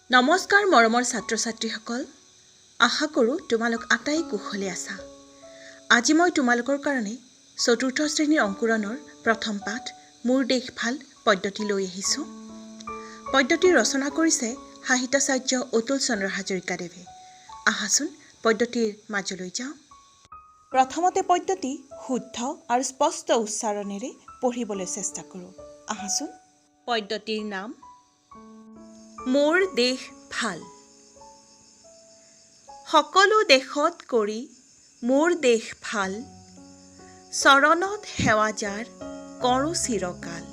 নমস্কাৰ মৰমৰ ছাত্ৰ ছাত্ৰীসকল, আশা কৰোঁ তোমালোক আটাই কুশলে আছা। আজি মই তোমালোকৰ কাৰণে চতুৰ্থ শ্ৰেণীৰ অংকুৰণৰ প্ৰথম পাঠ মোৰ দেশ ভাল পদ্ধতি লৈ আহিছোঁ। পদ্ধতি ৰচনা কৰিছে সাহিত্যাচাৰ্য অতুল চন্দ্ৰ হাজৰিকাদেৱে। আহাচোন পদ্ধতিৰ মাজলৈ যাওঁ। প্ৰথমতে পদ্ধতি শুদ্ধ আৰু স্পষ্ট উচ্চাৰণেৰে পঢ়িবলৈ চেষ্টা কৰোঁ। আহাচোন। পদ্ধতিৰ নাম মোৰ দেশ ভাল। সকলো দেশত কৰি মোৰ দেশ ভাল, চৰণত সেৱা যাৰ কৰোঁ চিৰকাল।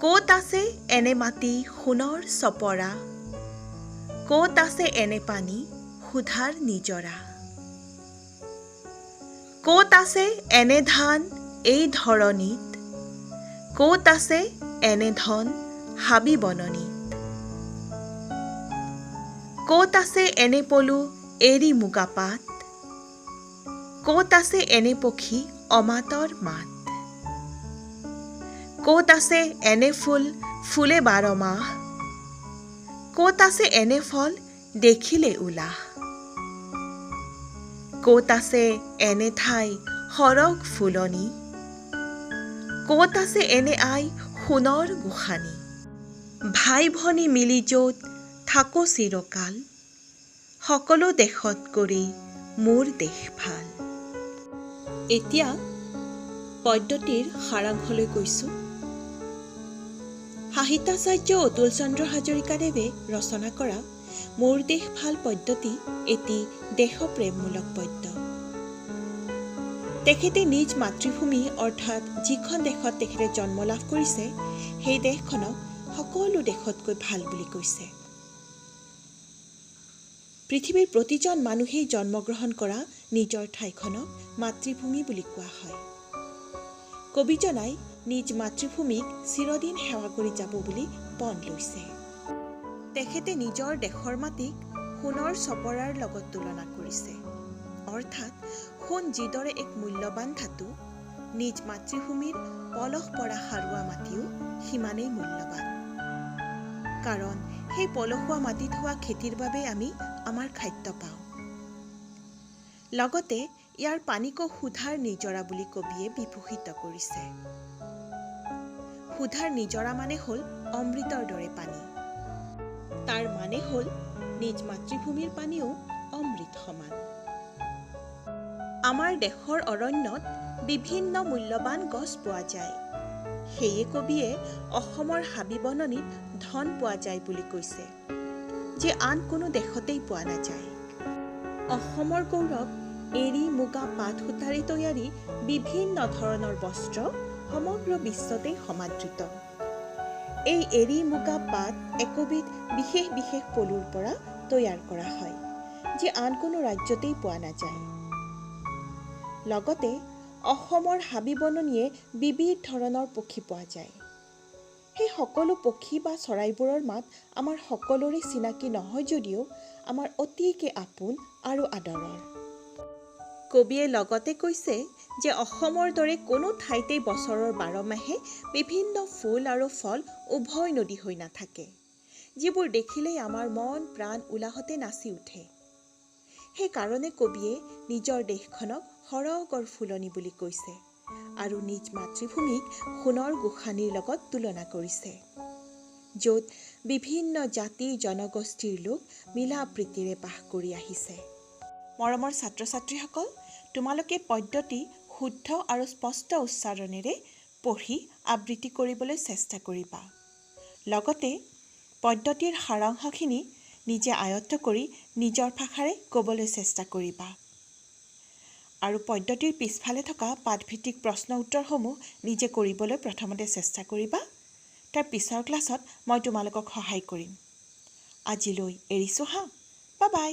ক'ত আছে এনে মাটি সোণৰ চপৰা, ক'ত আছে এনে পানী সুধাৰ নিজৰা, ক'ত আছে এনে ধান এই ধৰণীত, ক'ত আছে এনে ধন হাবি বননিত, ক'ত আছে এনে পলু এৰি মুগা পাত, ক'ত আছে এনে পক্ষী অমাতৰ মাত, ক'ত আছে এনে ফুল ফুলে 12 মাহ, ক'ত আছে এনে ফল দেখিলে উলাহ, ক'ত আছে এনে ঠাই সৰগ ফুলনি, ক'ত আছে এনে আই সোণৰ গোসানী। ভাই ভনী মিলি য'ত থাকো চিৰকাল, সকলো দেশত কৰি মোৰ দেশ ভাল। এতিয়া পদ্ধতিৰ সাৰাংশলৈ গৈছোঁ। সাহিত্যাচাৰ্য অতুল চন্দ্ৰ হাজৰিকাদেৱে ৰচনা কৰা মোৰ দেশ ভাল পদ্ধতি এটি দেশপ্ৰেমমূলক পদ্য। তেখেতে নিজ মাতৃভূমি অৰ্থাৎ যিখন দেশত তেখেতে জন্ম লাভ কৰিছে সেই দেশখনক সকলো দেশতকৈ ভাল বুলি কৈছে। পৃথিৱীৰ প্ৰতিজন মানুহেই জন্মগ্ৰহণ কৰা নিজৰ ঠাইখনক মাতৃভূমি বুলি কোৱা হয়। কবিজনাই নিজ মাতৃভূমিক চিৰদিন সেৱা কৰি যাব বুলি পণ লৈছে। তেখেতে নিজৰ দেশৰ মাটিক সোণৰ চপৰাৰ লগত তুলনা কৰিছে। অৰ্থাৎ সোণ যিদৰে এক মূল্যৱান ধাতু, নিজ মাতৃভূমিৰ পলস পৰা সাৰুৱা মাটিও সিমানেই মূল্যৱান। কাৰণ সেই পলসুৱা মাটিত হোৱা খেতিৰ বাবে আমি আমাৰ খাদ্য পাওঁ। লগতে ইয়াৰ পানীকো সুধাৰ নিজৰা বুলি কবিয়ে বিভূষিত কৰিছে। সুধাৰ নিজৰা মানে হ'ল অমৃতৰ দৰে পানী। তাৰ মানে হ'ল নিজ মাতৃভূমিৰ পানীও অমৃত সমান। আমাৰ দেশৰ অৰণ্যত বিভিন্ন মূল্যৱান গছ পোৱা যায়। সেয়ে কবিয়ে অসমৰ হাবি বননিত ধন পোৱা যায় বুলি কৈছে, যে আন কোনো দেশতেই পোৱা নাযায়। অসমৰ গৌৰৱ এৰী মুগা পাট সূতাৰে তৈয়াৰী বিভিন্ন ধৰণৰ বস্ত্ৰ সমগ্ৰ বিশ্বতেই সমাদৃত। এই এৰী মুগা পাট একবিধ বিশেষ বিশেষ পলুৰ পৰা তৈয়াৰ কৰা হয়, যি আন কোনো ৰাজ্যতেই পোৱা নাযায়। লগতে অসমৰ হাবি বননিয়ে বিবিধ ধৰণৰ পক্ষী পোৱা যায়। সেই সকলো পক্ষী বা চৰাইবোৰৰ মাত আমাৰ সকলোৰে চিনাকি নহয় যদিও আমাৰ অতিকে আপোন আৰু আদৰৰ। কবিয়ে লগতে কৈছে যে অসমৰ দৰে কোনো ঠাইতেই বছৰৰ 12 মাহে বিভিন্ন ফুল আৰু ফল উভয় নদী হৈ নাথাকে, যিবোৰ দেখিলেই আমাৰ মন প্ৰাণ উলাহতে নাচি উঠে। সেইকাৰণে কবিয়ে নিজৰ দেশখনক সৰগৰ ফুলনি বুলি কৈছে আৰু নিজ মাতৃভূমিক সোণৰ গোসানীৰ লগত তুলনা কৰিছে, য'ত বিভিন্ন জাতি জনগোষ্ঠীৰ লোক মিলা প্ৰীতিৰে বাস কৰি আহিছে। মৰমৰ ছাত্ৰ ছাত্ৰীসকল, তোমালোকে পদ্ধতি শুদ্ধ আৰু স্পষ্ট উচ্চাৰণেৰে পঢ়ি আবৃত্তি কৰিবলৈ চেষ্টা কৰিবা। লগতে পদ্ধতিৰ সাৰাংশখিনি নিজে আয়ত্ত কৰি নিজৰ ভাষাৰে ক'বলৈ চেষ্টা কৰিবা। আৰু পদ্ধতিৰ পিছফালে থকা পাঠভিত্তিক প্ৰশ্ন উত্তৰসমূহ নিজে কৰিবলৈ প্ৰথমতে চেষ্টা কৰিবা। তাৰ পিছৰ ক্লাছত মই তোমালোকক সহায় কৰিম। আজিলৈ এৰিছোঁ হা। Bye bye.